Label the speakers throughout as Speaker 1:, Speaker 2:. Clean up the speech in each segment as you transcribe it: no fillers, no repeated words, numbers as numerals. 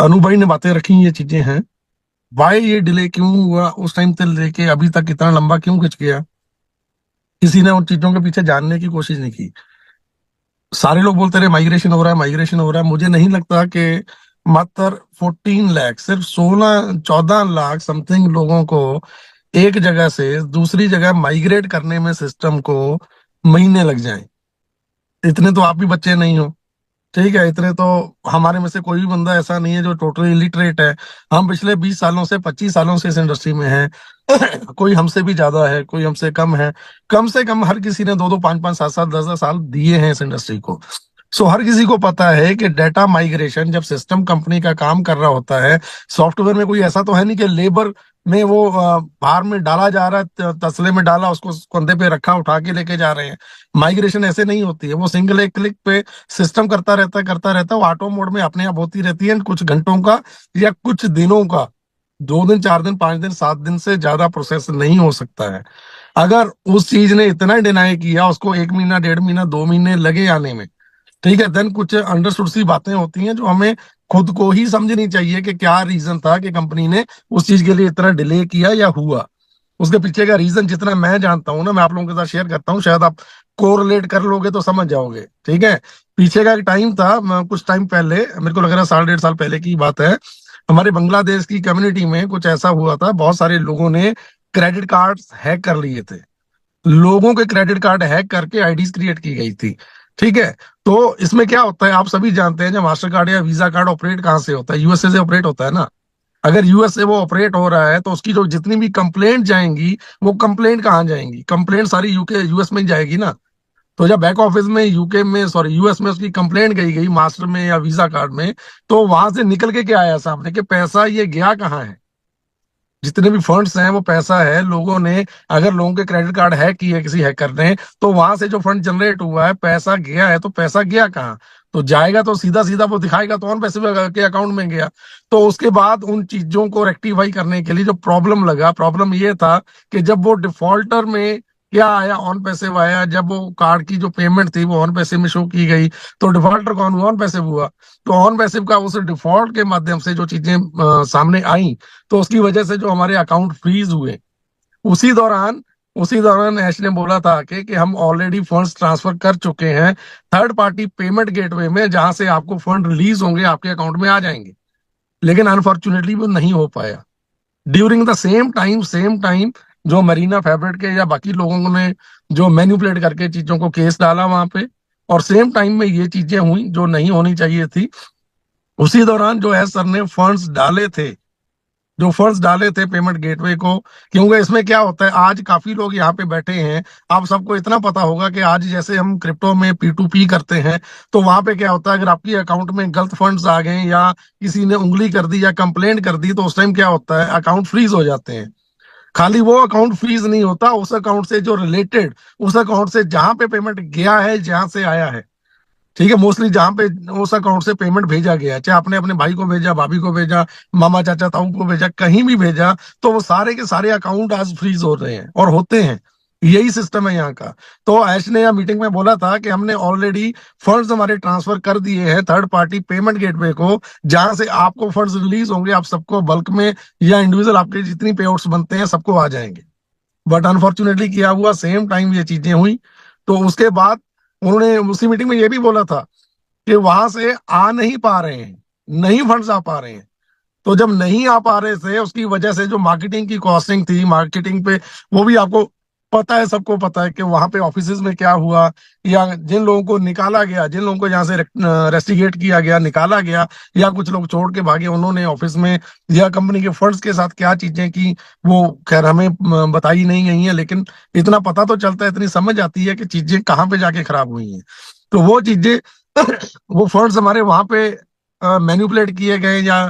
Speaker 1: अनु भाई ने बातें रखी, ये चीजें हैं। वाई ये डिले क्यों हुआ, उस टाइम से लेके अभी तक इतना लंबा क्यों खिंच गया, किसी ने उन चीजों के पीछे जानने की कोशिश नहीं की। सारे लोग बोलते रहे माइग्रेशन हो रहा है, माइग्रेशन हो रहा है। मुझे नहीं लगता कि मात्र 14 लाख, सिर्फ 16-14 लाख समथिंग लोगों को एक जगह से दूसरी जगह माइग्रेट करने में सिस्टम को महीने लग जाएं। इतने तो आप भी बच्चे नहीं हो, ठीक है? इतने तो हमारे में से कोई भी बंदा ऐसा नहीं है जो टोटली इलिटरेट है। हम पिछले 20 सालों से 25 सालों से इस इंडस्ट्री में हैं। कोई हमसे भी ज्यादा है, कोई हमसे कम है। कम से कम हर किसी ने 2-2, 5-5, 7-7, 10-10 साल दिए हैं इस इंडस्ट्री को। सो हर किसी को पता है कि डेटा माइग्रेशन जब सिस्टम कंपनी का काम कर रहा होता है, सॉफ्टवेयर में कोई ऐसा तो है नहीं कि लेबर में वो बाहर में डाला जा रहा है, तसले में डाला, उसको कंधे पे रखा, उठा के लेके जा रहे हैं। माइग्रेशन ऐसे नहीं होती है। वो सिंगल एक क्लिक पे सिस्टम करता रहता है। वो ऑटो मोड में अपने आप होती रहती है, कुछ घंटों का या कुछ दिनों का, 2 दिन, 4 दिन, 5 दिन, 7 दिन से ज्यादा प्रोसेस नहीं हो सकता है। अगर उस चीज ने इतना डिनाई किया, उसको 1 महीना, 1.5 महीना, 2 महीने लगे आने में, ठीक है, देन कुछ अंडरस्टूड सी बातें होती हैं जो हमें खुद को ही समझनी चाहिए कि क्या रीजन था कि कंपनी ने उस चीज के लिए इतना डिले किया या हुआ। उसके पीछे का रीजन जितना मैं जानता हूँ ना, मैं आप लोगों के साथ शेयर करता हूँ, शायद आप कोरिलेट कर लोगे तो समझ जाओगे, ठीक है? पीछे का एक टाइम था, कुछ टाइम पहले, मेरे को लग रहा है 1.5 साल पहले की बात है। हमारे बांग्लादेश की कम्युनिटी में कुछ ऐसा हुआ था, बहुत सारे लोगों ने क्रेडिट कार्ड हैक कर लिए थे। लोगों के क्रेडिट कार्ड हैक करके आईडीज क्रिएट की गई थी, ठीक है? तो इसमें क्या होता है, आप सभी जानते हैं, जब मास्टर कार्ड या वीजा कार्ड ऑपरेट कहाँ से होता है? यूएसए से ऑपरेट होता है ना। अगर यूएस से वो ऑपरेट हो रहा है तो उसकी जो जितनी भी कंप्लेंट जाएंगी, वो कंप्लेंट कहाँ जाएंगी? कंप्लेंट सारी यूके यूएस में ही जाएगी ना। तो जब बैक ऑफिस में यूके में, सॉरी, यूएस में उसकी कंप्लेंट गई गई मास्टर में या वीजा कार्ड में, तो वहां से निकल के क्या आया सामने कि पैसा ये गया कहाँ है? जितने भी फंड्स हैं वो पैसा है लोगों ने, अगर लोगों के क्रेडिट कार्ड हैक किए किसी हैकर ने, तो वहां से जो फंड जनरेट हुआ है, पैसा गया है, तो पैसा गया कहाँ? तो जाएगा तो सीधा सीधा वो दिखाएगा तो ऑन पैसे के अकाउंट में गया। तो उसके बाद उन चीजों को रेक्टिफाई करने के लिए जो प्रॉब्लम लगा, प्रॉब्लम ये था कि जब वो डिफॉल्टर में क्या आया, ऑन पैसे आया, जब वो कार्ड की जो पेमेंट थी वो ऑन पैसे में शो की गई, तो डिफॉल्टर कौन हुआ? ऑन पैसे हुआ। तो ऑन पैसिव का उस डिफॉल्ट के माध्यम से जो चीजें सामने आई, तो उसकी वजह से जो हमारे अकाउंट फ्रीज हुए, उसी दौरान उसी दौरान ऐश ने बोला था कि हम ऑलरेडी फंड्स ट्रांसफर कर चुके हैं थर्ड पार्टी पेमेंट गेटवे में, जहां से आपको फंड रिलीज होंगे, आपके अकाउंट में आ जाएंगे। लेकिन अनफॉर्चुनेटली वो नहीं हो पाया। ड्यूरिंग द सेम टाइम जो मरीना फैब्रिक के या बाकी लोगों ने जो मैन्युपुलेट करके चीजों को केस डाला वहां पे, और सेम टाइम में ये चीजें हुई जो नहीं होनी चाहिए थी। उसी दौरान जो है सर ने फंड्स डाले थे, जो फंड्स डाले थे पेमेंट गेटवे को। क्योंकि इसमें क्या होता है, आज काफी लोग यहाँ पे बैठे हैं, आप सबको इतना पता होगा कि आज जैसे हम क्रिप्टो में P2P करते हैं, तो वहां पे क्या होता है, अगर आपकी अकाउंट में गलत फंड्स आ गए या किसी ने उंगली कर दी या कंप्लेंट कर दी, तो उस टाइम क्या होता है, अकाउंट फ्रीज हो जाते हैं। खाली वो अकाउंट फ्रीज नहीं होता, उस अकाउंट से जो रिलेटेड, उस अकाउंट से जहां पे पेमेंट गया है, जहां से आया है, ठीक है, मोस्टली जहां पे उस अकाउंट से पेमेंट भेजा गया है, चाहे आपने अपने भाई को भेजा, भाभी को भेजा, मामा चाचा ताऊ को भेजा, कहीं भी भेजा, तो वो सारे के सारे अकाउंट आज फ्रीज हो रहे हैं और होते हैं। यही सिस्टम है यहाँ का। तो ऐश ने यहाँ मीटिंग में बोला था कि हमने ऑलरेडी फंड्स हमारे ट्रांसफर कर दिए हैं थर्ड पार्टी पेमेंट गेटवे को, जहां से आपको फंड्स रिलीज होंगे, आप सबको बल्क में या इंडिविजुअल आपके जितनी पे आउट्स बनते हैं सबको आ जाएंगे। बट अनफॉर्चुनेटली क्या हुआ, सेम टाइम ये चीजें हुई। तो उसके बाद उन्होंने उसी मीटिंग में ये भी बोला था कि वहां से आ नहीं पा रहे हैं, नहीं फंड्स आ पा रहे हैं। तो जब नहीं आ पा रहे थे, उसकी वजह से जो मार्केटिंग की कॉस्टिंग थी, मार्केटिंग पे, वो भी आपको पता है, सबको पता है कि वहां पे ऑफिसेज में क्या हुआ, या जिन लोगों को निकाला गया, जिन लोगों को यहाँ से रेस्टिगेट किया गया, निकाला गया, या कुछ लोग छोड़ के भागे, उन्होंने ऑफिस में या कंपनी के फंड्स के साथ क्या चीजें की, वो खैर हमें बताई नहीं गई है। लेकिन इतना पता तो चलता है, इतनी समझ आती है कि चीजें कहाँ पे जाके खराब हुई हैं। तो वो चीजें वो फंड्स हमारे वहां पे मैन्युपुलेट किए गए, या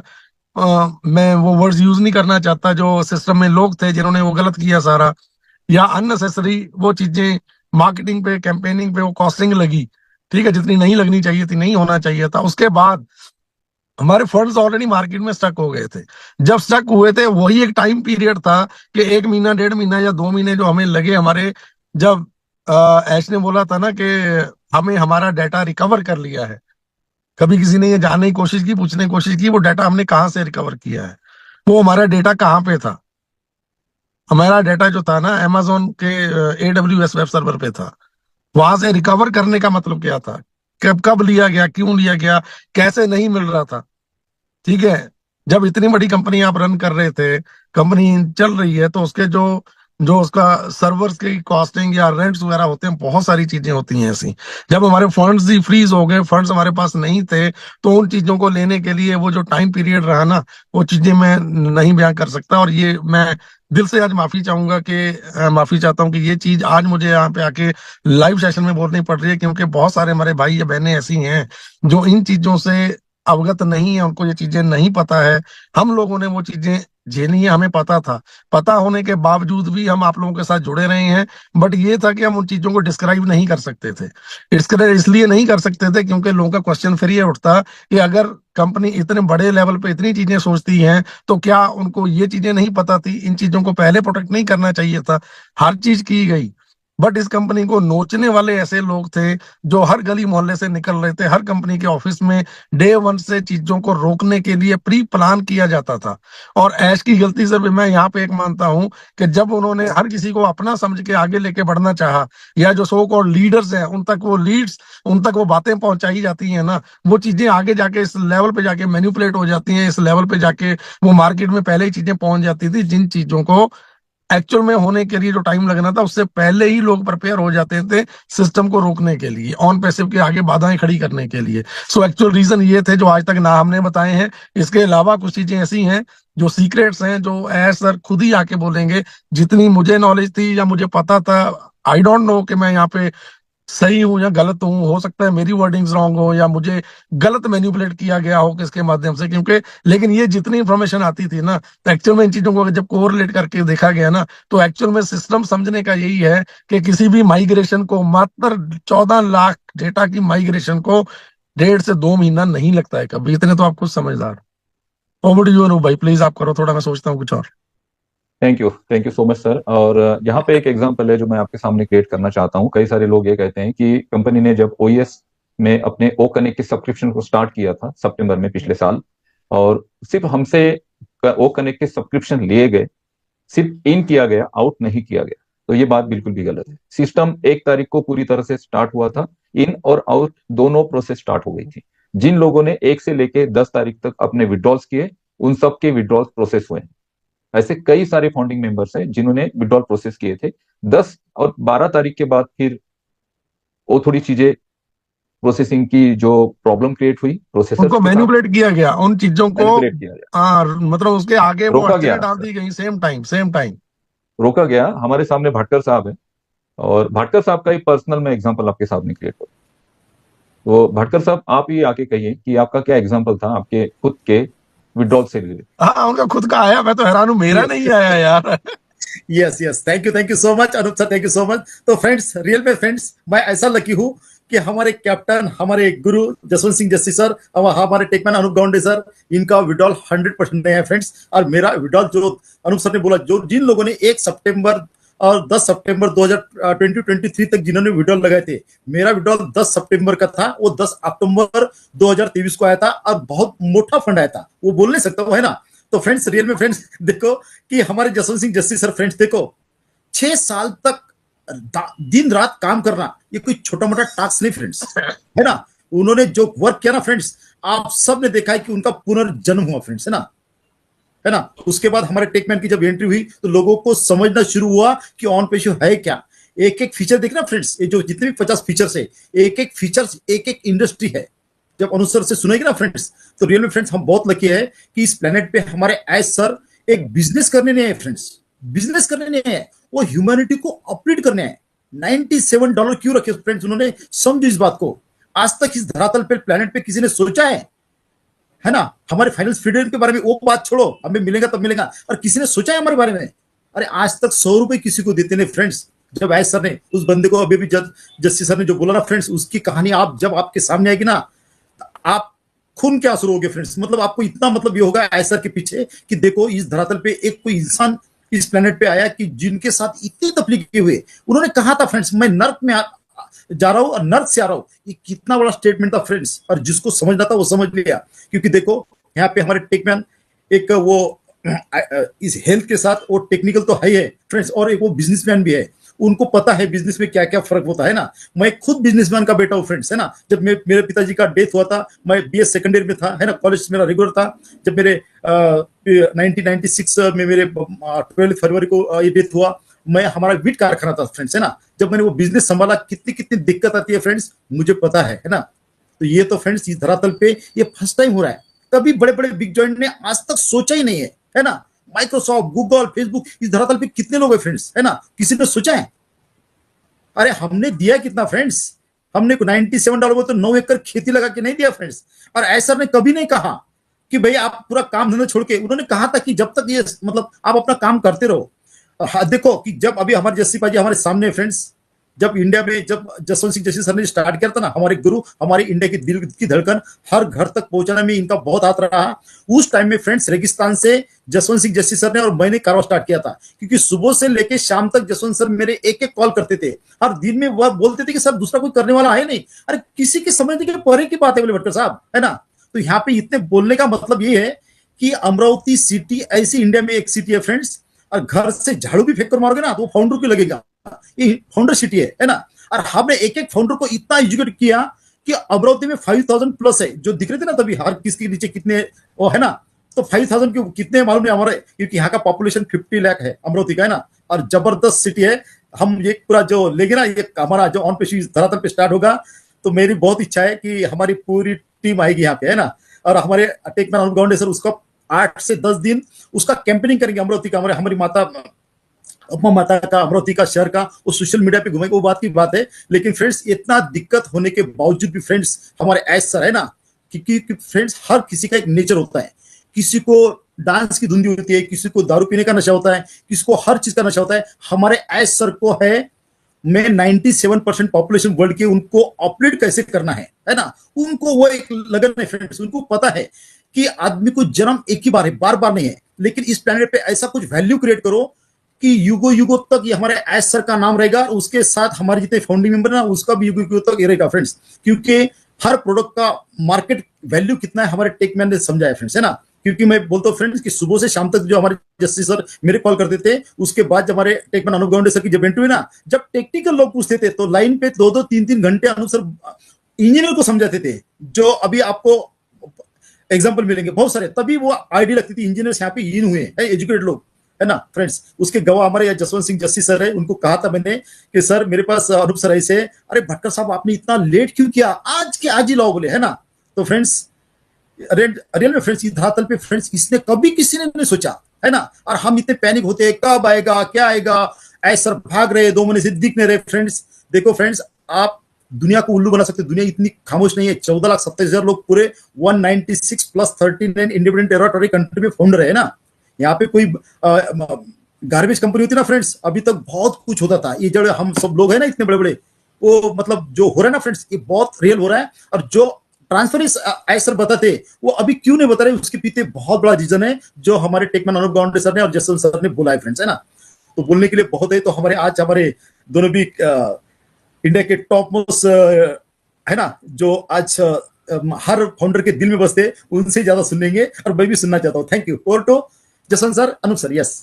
Speaker 1: मैं वो वर्ड्स यूज नहीं करना चाहता, जो सिस्टम में लोग थे जिन्होंने वो गलत किया सारा, या अननेसेसरी वो चीजें मार्केटिंग पे, कैंपेनिंग पे वो कॉस्टिंग लगी, ठीक है, जितनी नहीं लगनी चाहिए थी, नहीं होना चाहिए था। उसके बाद हमारे फंड्स ऑलरेडी मार्केट में स्टक हो गए थे। जब स्टक हुए थे, वही एक टाइम पीरियड था कि 1 महीना, 1.5 महीना या 2 महीने जो हमें लगे हमारे, जब ऐश ने बोला था ना कि हमें हमारा डाटा रिकवर कर लिया है, कभी किसी ने ये जानने की कोशिश की, पूछने की कोशिश की वो डाटा हमने कहाँ से रिकवर किया है, वो हमारा डेटा कहाँ पे था। हमारा डेटा जो था ना अमेजोन के AWS वेब सर्वर पे था। वहां से रिकवर करने का मतलब क्या था, कब कब लिया गया, क्यों लिया गया, कैसे नहीं मिल रहा था। ठीक है, जब इतनी बड़ी कंपनी आप रन कर रहे थे, कंपनी चल रही है, तो उसके जो जो उसका सर्वर्स की कॉस्टिंग या रेंट्स वगैरह होते हैं, बहुत सारी चीजें होती हैं ऐसी। जब हमारे फंड्स ही फ्रीज हो गए, फंड्स हमारे पास नहीं थे, तो उन चीजों को लेने के लिए वो जो टाइम पीरियड रहा ना, वो चीजें मैं नहीं बयां कर सकता। और ये मैं दिल से आज माफी चाहूंगा कि माफी चाहता हूँ कि ये चीज आज मुझे यहाँ पे आके लाइव सेशन में बोलनी पड़ रही है, क्योंकि बहुत सारे हमारे भाई या बहनें ऐसी हैं जो इन चीजों से अवगत नहीं है, उनको ये चीजें नहीं पता है। हम लोगों ने वो चीजें झेली है, हमें पता था। पता होने के बावजूद भी हम आप लोगों के साथ जुड़े रहे हैं। बट ये था कि हम उन चीजों को डिस्क्राइब नहीं कर सकते थे। इसलिए नहीं कर सकते थे क्योंकि लोगों का क्वेश्चन फिर ये उठता कि अगर कंपनी इतने बड़े लेवल पे इतनी चीजें सोचती हैं, तो क्या उनको ये चीजें नहीं पता थी, इन चीजों को पहले प्रोटेक्ट नहीं करना चाहिए था। हर चीज की गई, बट इस कंपनी को नोचने वाले ऐसे लोग थे जो हर गली मोहल्ले से निकल रहे थे। हर कंपनी के ऑफिस में डे वन से चीजों को रोकने के लिए प्री प्लान किया जाता था। और ऐश की गलती से भी मैं यहाँ पे एक मानता हूं कि जब उन्होंने हर किसी को अपना समझ के आगे लेके बढ़ना चाहा, या जो सो कॉल्ड लीडर्स हैं उन तक वो बातें पहुंचाई जाती हैं ना, वो चीजें आगे जाके इस लेवल पे जाके मैनिपुलेट हो जाती हैं। इस लेवल पे जाके वो मार्केट में पहले ही चीजें पहुंच जाती थी, जिन चीजों को एक्चुअल में होने के लिए जो टाइम लगना था, उससे पहले ही लोग प्रिपेयर हो जाते थे सिस्टम को रोकने के लिए, ऑन पैसिव के आगे बाधाएं खड़ी करने के लिए। सो एक्चुअल रीजन ये थे जो आज तक ना हमने बताए हैं। इसके अलावा कुछ चीजें ऐसी हैं जो सीक्रेट्स हैं, जो एज सर खुद ही आके बोलेंगे। जितनी मुझे नॉलेज थी या मुझे पता था, आई डोंट नो कि मैं यहाँ पे सही हूं या गलत हूं, हो सकता है मेरी वर्डिंग्स रॉन्ग हो या मुझे गलत मैनिपुलेट किया गया हो किसके माध्यम से, क्योंकि लेकिन ये जितनी इंफॉर्मेशन आती थी ना, तो एक्चुअल में इन चीजों को जब कोरिलेट करके देखा गया ना, तो एक्चुअल में सिस्टम समझने का यही है कि किसी भी माइग्रेशन को, मात्र 14 लाख डेटा की माइग्रेशन को 1.5 से 2 महीना नहीं लगता है कभी। इतने तो आप खुद समझदार। ओवर टू यू अनूप भाई, प्लीज आप करो थोड़ा, मैं सोचता हूँ कुछ और।
Speaker 2: Thank you so much sir. और यहाँ पे एक एग्जांपल है जो मैं आपके सामने क्रिएट करना चाहता हूँ। कई सारे लोग ये कहते हैं कि कंपनी ने जब ओईएस में अपने ओ कनेक्ट की सब्सक्रिप्शन को स्टार्ट किया था सितंबर में पिछले साल, और सिर्फ हमसे ओ कनेक्ट के सब्सक्रिप्शन लिए गए, सिर्फ इन किया गया, आउट नहीं किया गया। तो ये बात बिल्कुल भी गलत है। सिस्टम 1 तारीख को पूरी तरह से स्टार्ट हुआ था, इन और आउट दोनों प्रोसेस स्टार्ट हो गई थी। जिन लोगों ने 1 से लेके 10 तारीख तक अपने विड्रॉल्स किए, उन सबके विड्रॉल्स प्रोसेस हुए। ऐसे कई सारे फाउंडिंग मेंबर्स हैं जिन्होंने विड्रॉल प्रोसेस किए थे। 10 और 12 तारीख के बाद फिर वो थोड़ी चीजें, प्रोसेसिंग की जो प्रॉब्लम क्रिएट हुई प्रोसेसर्स
Speaker 1: उनको
Speaker 2: के साथ,
Speaker 1: मैनिपुलेट किया गया, उन चीजों को
Speaker 2: मैनिपुलेट किया गया,
Speaker 1: मतलब उसके आगे वो
Speaker 2: रोका
Speaker 1: अड़चने
Speaker 2: गया
Speaker 1: डाल
Speaker 2: सर,
Speaker 1: दी गई, सेम टाइम।
Speaker 2: रोका गया। हमारे सामने भाटकर साहब है, और भाटकर साहब का ही पर्सनल मैं एग्जांपल आपके सामने क्रिएट करूँ। तो भाटकर साहब, आप ही आके कहिए कि आपका क्या एग्जांपल था आपके खुद के विड्रॉल से रिलेटेड।
Speaker 1: हाँ, उनका खुद का आया, मैं तो हैरान हूं, मेरा
Speaker 3: यस
Speaker 1: नहीं आया यार।
Speaker 3: Yes, thank you so much Anoop sir, thank you so much. तो फ्रेंड्स, रियल में फ्रेंड्स, मैं ऐसा लकी हूँ कि हमारे कैप्टन, हमारे गुरु जसवंत सिंह जस्सी सर और हमारे टेकमैन अनूप गौंडे सर, इनका विड्रॉल 100% नया है फ्रेंड्स। और मेरा विड्रॉल जो अनूप सर ने बोला, जो जिन लोगों ने 1 सितंबर और 10 सितंबर 2023 तक जिन्होंने विड्रॉल लगाए थे, मेरा विड्रॉल 10 सितंबर का था, वो 10 अक्टूबर 2023 को आया था, और बहुत मोटा फंड आया था, वो बोल नहीं सकता, वो है ना। तो फ्रेंड्स, रियल में फ्रेंड्स देखो कि हमारे जसवंत सिंह जस्सी सर, फ्रेंड्स देखो, 6 साल तक दिन रात काम करना, ये कोई छोटा मोटा टास्क नहीं फ्रेंड्स, है ना। उन्होंने जो वर्क किया ना फ्रेंड्स, आप सब ने देखा है कि उनका पुनर्जन्म हुआ फ्रेंड्स, है ना। उसके बाद हमारे टेकमैन की जब एंट्री हुई, तो लोगों को समझना शुरू हुआ कि ऑन पेशो है क्या। एक एक फीचर देखना फ्रेंड्स, ये जो जितने भी 50 फीचर्स है, एक एक फीचर्स एक एक इंडस्ट्री है। जब अनुसर से सुनेगी ना फ्रेंड्स, तो रियल में फ्रेंड्स हम बहुत लकी है कि इस प्लेनेट पे हमारे एज सर एक बिजनेस करने नहीं है फ्रेंड्स, बिजनेस करने नहीं है, वो ह्यूमैनिटी को अपग्रेड करने हैं। $97 क्यों रखे फ्रेंड्स उन्होंने, समझो इस बात को। आज तक इस धरातल पे, प्लेनेट पे किसी ने सोचा है ना। हमारे फाइनेंस फ्रीडम के बारे में वो बात छोड़ो, हमें मिलेगा तब मिलेगा, और किसी ने सोचा है हमारे बारे में? अरे आज तक 100 रुपए किसी को देते नहीं फ्रेंड्स। जब एज सर ने उस बंदे को, अभी भी जस्सी सर ने जो बोला ना फ्रेंड्स, उसकी कहानी आप जब आपके सामने आएगी ना, आप खून के आंसू होगे फ्रेंड्स। मतलब आपको इतना मतलब ये होगा ऐसा के पीछे कि देखो, इस धरातल पे एक कोई इंसान इस प्लेनेट पे आया कि जिनके साथ इतनी तकलीफें हुए। उन्होंने कहा था फ्रेंड्स, मैं नर्क में जा रहा हूँ और नर्थ से आ रहा हूँ। ये कितना बड़ा स्टेटमेंट था फ्रेंड्स, और जिसको समझना था वो समझ लिया। क्योंकि देखो यहाँ पे हमारे टेकमैन एक वो इस हेल्थ के साथ वो टेक्निकल तो है फ्रेंड्स, और एक वो बिजनेसमैन भी है। उनको पता है बिजनेस में क्या क्या फर्क होता है ना। मैं खुद बिजनेसमैन का बेटा हूँ फ्रेंड्स, है ना। जब मेरे पिताजी का डेथ हुआ था, मैं बीएस सेकेंड ईयर में था, है ना, कॉलेज मेरा रेगुलर था। जब मेरे 1996 में मेरे 12 फरवरी को ये डेथ हुआ, मैं हमारा वीट कारखाना था फ्रेंड्स, है ना। जब मैंने वो बिजनेस संभाला, कितनी कितनी दिक्कत आती है फ्रेंड्स, मुझे पता है ना। तो ये तो फ्रेंड्स इस धरातल पे ये फर्स्ट टाइम हो रहा है। कभी बड़े बड़े बिग जॉइंट ने आज तक सोचा ही नहीं है ना। माइक्रोसॉफ्ट, गूगल, फेसबुक, इस धरातल पे कितने लोग हैं फ्रेंड्स, है ना, किसी ने सोचा है? अरे हमने दिया कितना फ्रेंड्स, हमने $97 में तो 9 एकड़ खेती लगा के नहीं दिया फ्रेंड्स। और ऐसा ने कभी नहीं कहा कि भाई आप पूरा काम धंधा छोड़ के, उन्होंने कहा था कि जब तक ये मतलब आप अपना काम करते रहो। देखो कि जब अभी हमारे जस्सी पाजी हमारे सामने फ्रेंड्स, जब इंडिया में जब जसवंत सिंह जस्सी सर ने स्टार्ट किया था ना, हमारे गुरु, हमारे इंडिया की दिल की धड़कन, हर घर तक पहुंचाने में इनका बहुत हाथ रहा। उस टाइम में फ्रेंड्स रेगिस्तान से जसवंत सिंह जस्सी सर ने और मैंने कारवा स्टार्ट किया था। क्योंकि सुबह से लेके शाम तक जसवंत सर मेरे एक एक कॉल करते थे, हर दिन में वह बोलते थे कि सर दूसरा कोई करने वाला है नहीं। अरे किसी के समझने के परे की बात है बोले भटकर साहब, है ना। तो यहाँ पे इतने बोलने का मतलब ये है कि अमरावती सिटी ऐसी इंडिया में एक सिटी है फ्रेंड्स, और घर से झाड़ू भी फेंक कर मारोगे ना तो वो फाउंडर को लगेगा, ये फाउंडर सिटी है ना। और हमने एक एक फाउंडर को इतना एजुकेट किया कि अमरावती में 5000 प्लस है, जो दिख रहे थे ना तभी हर किसके नीचे कितने वो है ना। तो 5000 के कितने मालूम नहीं हमारे, क्योंकि यहाँ का पॉपुलेशन 50 लाख है अमरावती का, है ना। और जबरदस्त सिटी है। हम ये पूरा जो लेंगे ना, ये हमारा जो ऑन पेशी धरातल पे स्टार्ट होगा, तो मेरी बहुत इच्छा है कि हमारी पूरी टीम आएगी यहाँ पे, है ना। और हमारे टेकमैन अनुप गाउंडे सर उसका 8 से 10 दिन उसका कैंपेनिंग करेंगे अमरावती का, हमारी माता अपमा माता का, अमरावती का शहर का, वो सोशल मीडिया पे घूमेगा, वो बात की बात है। लेकिन फ्रेंड्स इतना दिक्कत होने के बावजूद भी फ्रेंड्स हमारे एस सर, है ना, क्योंकि फ्रेंड्स हर किसी का एक नेचर होता है। किसी को डांस की धुंधी होती है, किसी को दारू पीने का नशा होता है, किसी को हर चीज का नशा होता है। हमारे एस सर को है मैं 97% पॉपुलेशन वर्ल्ड की उनको ऑपरेट कैसे करना है ना। उनको वो एक लगन है फ्रेंड्स, उनको पता है कि आदमी को जन्म एक ही बार है, बार बार नहीं है। लेकिन इस प्लेनेट पे ऐसा कुछ वैल्यू क्रिएट करो कि युगो युगो तक ये हमारे एस सर का नाम रहेगा, उसके साथ हमारे जितने फाउंडिंग मेंबर ना उसका भी युगो युगो तक ये रहेगा फ्रेंड्स। क्योंकि हर प्रोडक्ट का मार्केट वैल्यू कितना है हमारे टेकमैन ने समझाया फ्रेंड्स, है ना। क्योंकि मैं बोलता हूँ फ्रेंड्स कि सुबह से शाम तक जो हमारे जस्टिस सर मेरे कॉल करते थे, उसके बाद जब हमारे टेकमैन अनुप गाउंडे सर की जब इंटरव्यू ना, जब टेक्निकल लोग पूछते थे तो लाइन पे 2-2 3-3 घंटे अनुप सर इंजीनियर को समझाते थे। जो अभी आपको एग्जाम्पल मिलेंगे बहुत सारे, तभी वो आईडी लगती थी। इंजीनियर्स यहाँ पे इन हुए हैं, एजुकेटेड लोग, है ना फ्रेंड्स। उसके गवाह हमारे जसवंत सिंह जस्सी सर है। उनको कहा था मैंने कि सर मेरे पास अनुप सर ऐसे, अरे भटकर साहब आपने इतना लेट क्यों किया, आज के आज ही लाओ बोले, है ना। तो फ्रेंड्स रियल में फ्रेंड्स इस धरातल पे फ्रेंड्स इसने कभी किसी ने नहीं सोचा, है ना। और हम इतने पैनिक होते हैं, कब आएगा क्या आएगा, ऐसा भाग रहे 2 महीने से दिख नहीं रहे फ्रेंड्स। देखो फ्रेंड्स, आप दुनिया को उल्लू बना सकते, दुनिया इतनी खामोश नहीं है। 14,27,000 लोग पूरे 196 प्लस 39 इंडिपेंडेंट टेरिटरी कंट्री में फाउंडर है ना। यहाँ पे कोई गार्बेज कंपनी होती ना फ्रेंड्स, अभी तक बहुत कुछ होता था। ये जो हम सब लोग है ना इतने बड़े बड़े, वो मतलब जो हो रहा है ना फ्रेंड्स, ये बहुत रियल हो रहा है। और जो ट्रांसफर सर बताते वो अभी क्यों नहीं बता रहे, उसके पीछे बहुत बड़ा रीजन है जो हमारे टेकमैन अनुप गाउंडे सर ने और जसवंत सर ने बोला है फ्रेंड्स, है ना। तो बोलने के लिए बहुत है। तो हमारे आज हमारे दोनों भी इंडिया के टॉप मोस्ट है ना, जो आज हर फाउंडर के दिल में बसते, उनसे ज्यादा सुन लेंगे और मैं भी सुनना चाहता हूँ। Thank you. Over to Jaswant sir, Anup sir. Yes.